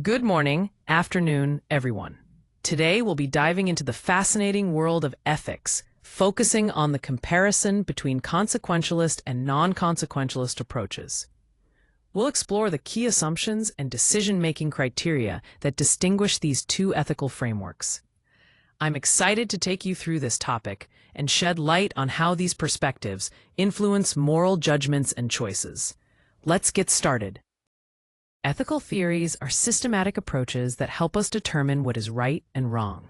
Good morning, afternoon, everyone. Today we'll be diving into the fascinating world of ethics, focusing on the comparison between consequentialist and non-consequentialist approaches. We'll explore the key assumptions and decision-making criteria that distinguish these two ethical frameworks. I'm excited to take you through this topic and shed light on how these perspectives influence moral judgments and choices. Let's get started. Ethical theories are systematic approaches that help us determine what is right and wrong.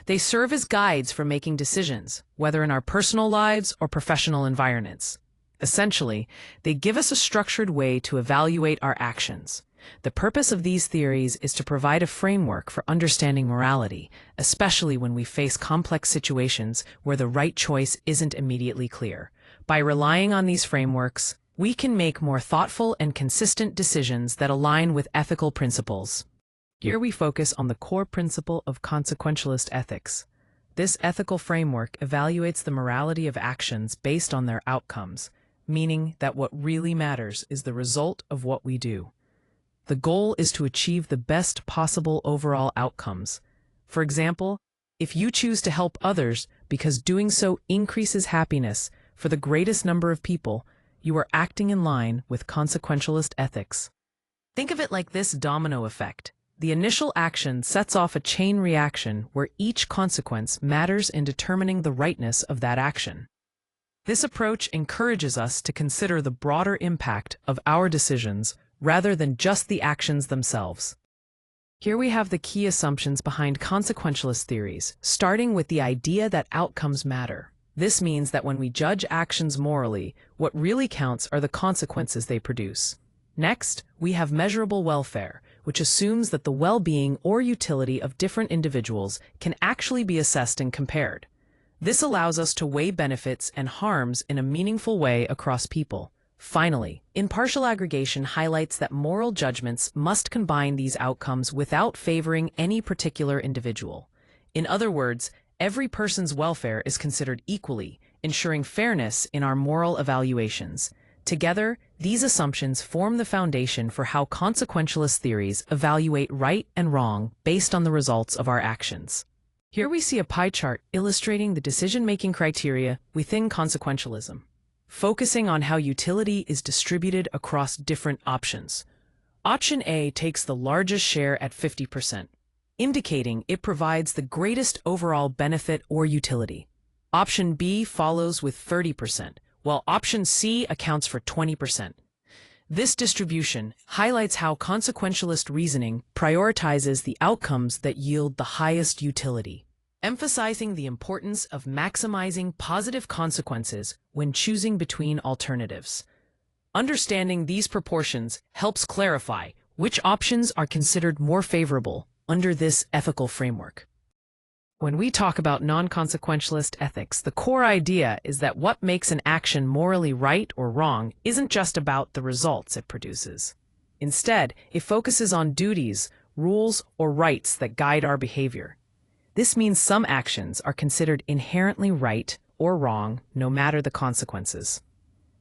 They serve as guides for making decisions, whether in our personal lives or professional environments. Essentially, they give us a structured way to evaluate our actions. The purpose of these theories is to provide a framework for understanding morality, especially when we face complex situations where the right choice isn't immediately clear. By relying on these frameworks, we can make more thoughtful and consistent decisions that align with ethical principles. Here we focus on the core principle of consequentialist ethics. This ethical framework evaluates the morality of actions based on their outcomes, meaning that what really matters is the result of what we do. The goal is to achieve the best possible overall outcomes. For example, if you choose to help others because doing so increases happiness for the greatest number of people, you are acting in line with consequentialist ethics. Think of it like this domino effect. The initial action sets off a chain reaction where each consequence matters in determining the rightness of that action. This approach encourages us to consider the broader impact of our decisions rather than just the actions themselves. Here we have the key assumptions behind consequentialist theories, starting with the idea that outcomes matter. This means that when we judge actions morally, what really counts are the consequences they produce. Next, we have measurable welfare, which assumes that the well-being or utility of different individuals can actually be assessed and compared. This allows us to weigh benefits and harms in a meaningful way across people. Finally, impartial aggregation highlights that moral judgments must combine these outcomes without favoring any particular individual. In other words, every person's welfare is considered equally, ensuring fairness in our moral evaluations. Together, these assumptions form the foundation for how consequentialist theories evaluate right and wrong based on the results of our actions. Here we see a pie chart illustrating the decision-making criteria within consequentialism, focusing on how utility is distributed across different options. Option A takes the largest share at 50%. Indicating it provides the greatest overall benefit or utility. Option B follows with 30%, while option C accounts for 20%. This distribution highlights how consequentialist reasoning prioritizes the outcomes that yield the highest utility, emphasizing the importance of maximizing positive consequences when choosing between alternatives. Understanding these proportions helps clarify which options are considered more favorable under this ethical framework. When we talk about non-consequentialist ethics, the core idea is that what makes an action morally right or wrong isn't just about the results it produces. Instead, it focuses on duties, rules, or rights that guide our behavior. This means some actions are considered inherently right or wrong, no matter the consequences.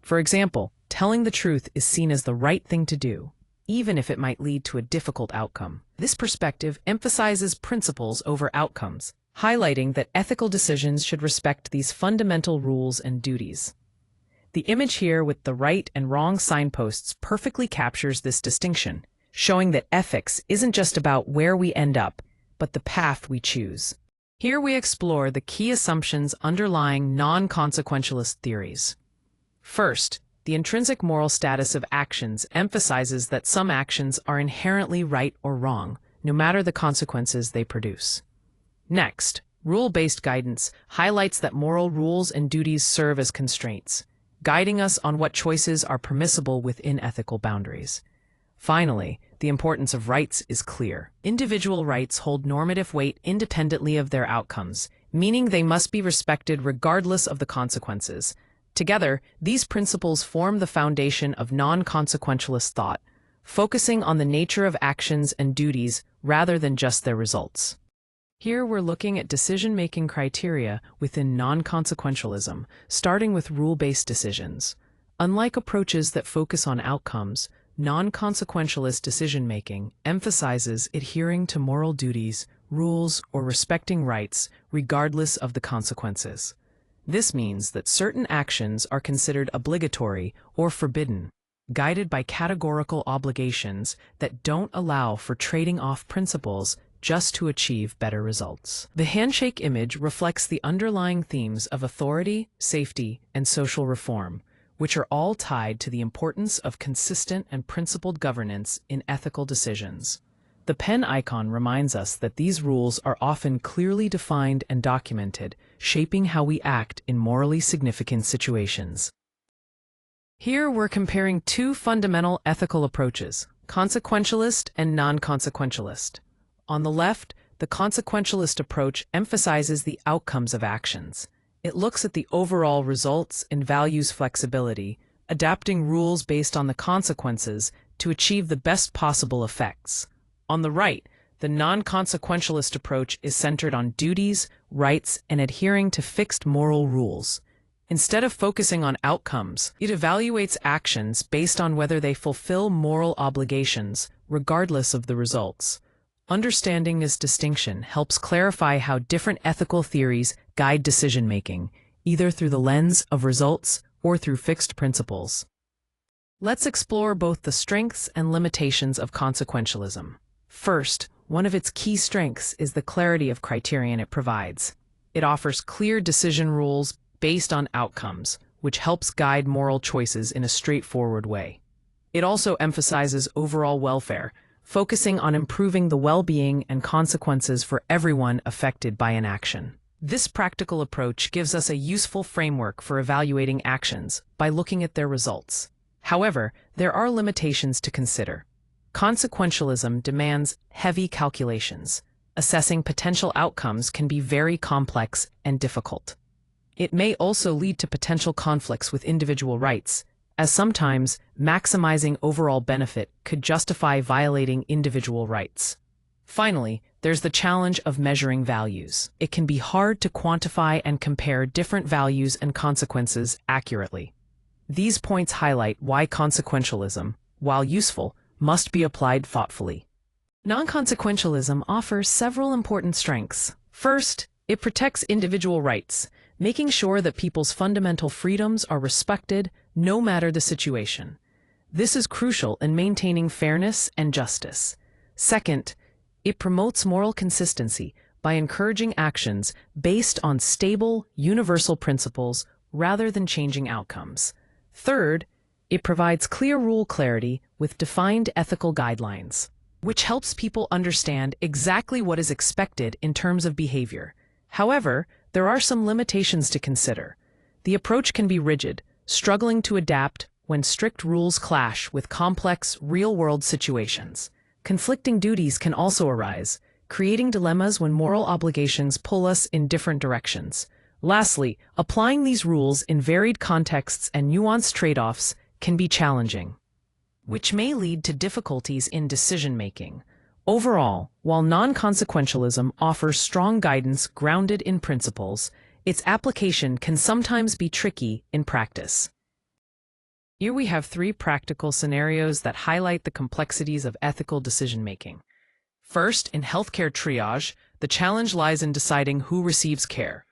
For example, telling the truth is seen as the right thing to do, even if it might lead to a difficult outcome. This perspective emphasizes principles over outcomes, highlighting that ethical decisions should respect these fundamental rules and duties. The image here with the right and wrong signposts perfectly captures this distinction, showing that ethics isn't just about where we end up, but the path we choose. Here we explore the key assumptions underlying non-consequentialist theories. First, the intrinsic moral status of actions emphasizes that some actions are inherently right or wrong, no matter the consequences they produce. Next, rule-based guidance highlights that moral rules and duties serve as constraints, guiding us on what choices are permissible within ethical boundaries. Finally, the importance of rights is clear. Individual rights hold normative weight independently of their outcomes, meaning they must be respected regardless of the consequences. Together, these principles form the foundation of non-consequentialist thought, focusing on the nature of actions and duties rather than just their results. Here we're looking at decision-making criteria within non-consequentialism, starting with rule-based decisions. Unlike approaches that focus on outcomes, non-consequentialist decision-making emphasizes adhering to moral duties, rules, or respecting rights, regardless of the consequences. This means that certain actions are considered obligatory or forbidden, guided by categorical obligations that don't allow for trading off principles just to achieve better results. The handshake image reflects the underlying themes of authority, safety, and social reform, which are all tied to the importance of consistent and principled governance in ethical decisions. The pen icon reminds us that these rules are often clearly defined and documented, shaping how we act in morally significant situations. Here we're comparing two fundamental ethical approaches, consequentialist and non-consequentialist. On the left, the consequentialist approach emphasizes the outcomes of actions. It looks at the overall results and values flexibility, adapting rules based on the consequences to achieve the best possible effects. On the right, the non-consequentialist approach is centered on duties, rights, and adhering to fixed moral rules. Instead of focusing on outcomes, it evaluates actions based on whether they fulfill moral obligations, regardless of the results. Understanding this distinction helps clarify how different ethical theories guide decision-making, either through the lens of results or through fixed principles. Let's explore both the strengths and limitations of consequentialism. First, one of its key strengths is the clarity of criterion it provides. It offers clear decision rules based on outcomes, which helps guide moral choices in a straightforward way. It also emphasizes overall welfare, focusing on improving the well-being and consequences for everyone affected by an action. This practical approach gives us a useful framework for evaluating actions by looking at their results. However, there are limitations to consider. Consequentialism demands heavy calculations. Assessing potential outcomes can be very complex and difficult. It may also lead to potential conflicts with individual rights, as sometimes maximizing overall benefit could justify violating individual rights. Finally, there's the challenge of measuring values. It can be hard to quantify and compare different values and consequences accurately. These points highlight why consequentialism, while useful, must be applied thoughtfully. Non-consequentialism offers several important strengths. First, it protects individual rights, making sure that people's fundamental freedoms are respected no matter the situation. This is crucial in maintaining fairness and justice. Second, it promotes moral consistency by encouraging actions based on stable, universal principles rather than changing outcomes. Third, it provides clear rule clarity with defined ethical guidelines, which helps people understand exactly what is expected in terms of behavior. However, there are some limitations to consider. The approach can be rigid, struggling to adapt when strict rules clash with complex, real-world situations. Conflicting duties can also arise, creating dilemmas when moral obligations pull us in different directions. Lastly, applying these rules in varied contexts and nuanced trade-offs can be challenging, which may lead to difficulties in decision-making. Overall, while non-consequentialism offers strong guidance grounded in principles, its application can sometimes be tricky in practice. Here we have three practical scenarios that highlight the complexities of ethical decision-making. First, in healthcare triage, the challenge lies in deciding who receives care.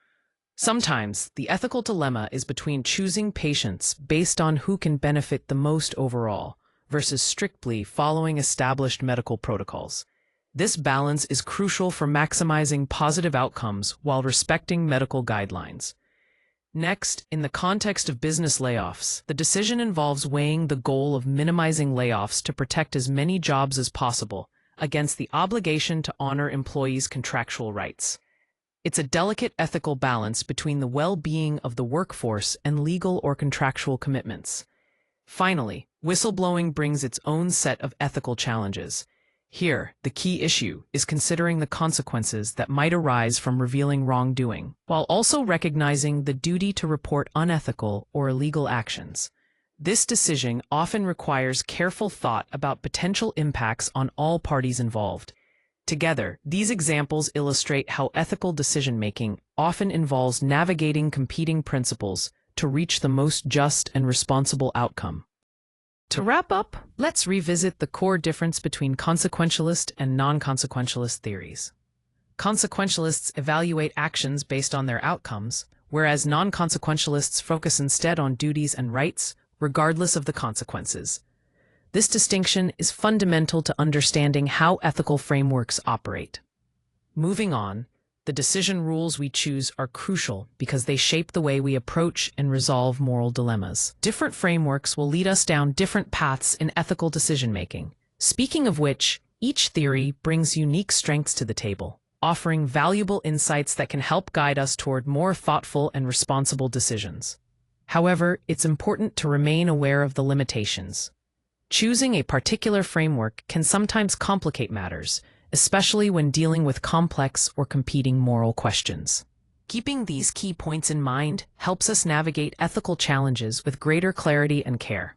Sometimes, the ethical dilemma is between choosing patients based on who can benefit the most overall, versus strictly following established medical protocols. This balance is crucial for maximizing positive outcomes while respecting medical guidelines. Next, in the context of business layoffs, the decision involves weighing the goal of minimizing layoffs to protect as many jobs as possible against the obligation to honor employees' contractual rights. It's a delicate ethical balance between the well-being of the workforce and legal or contractual commitments. Finally, whistleblowing brings its own set of ethical challenges. Here, the key issue is considering the consequences that might arise from revealing wrongdoing, while also recognizing the duty to report unethical or illegal actions. This decision often requires careful thought about potential impacts on all parties involved. Together, these examples illustrate how ethical decision-making often involves navigating competing principles to reach the most just and responsible outcome. To wrap up, let's revisit the core difference between consequentialist and non-consequentialist theories. Consequentialists evaluate actions based on their outcomes, whereas non-consequentialists focus instead on duties and rights, regardless of the consequences. This distinction is fundamental to understanding how ethical frameworks operate. Moving on, the decision rules we choose are crucial because they shape the way we approach and resolve moral dilemmas. Different frameworks will lead us down different paths in ethical decision-making. Speaking of which, each theory brings unique strengths to the table, offering valuable insights that can help guide us toward more thoughtful and responsible decisions. However, it's important to remain aware of the limitations. Choosing a particular framework can sometimes complicate matters, especially when dealing with complex or competing moral questions. Keeping these key points in mind helps us navigate ethical challenges with greater clarity and care.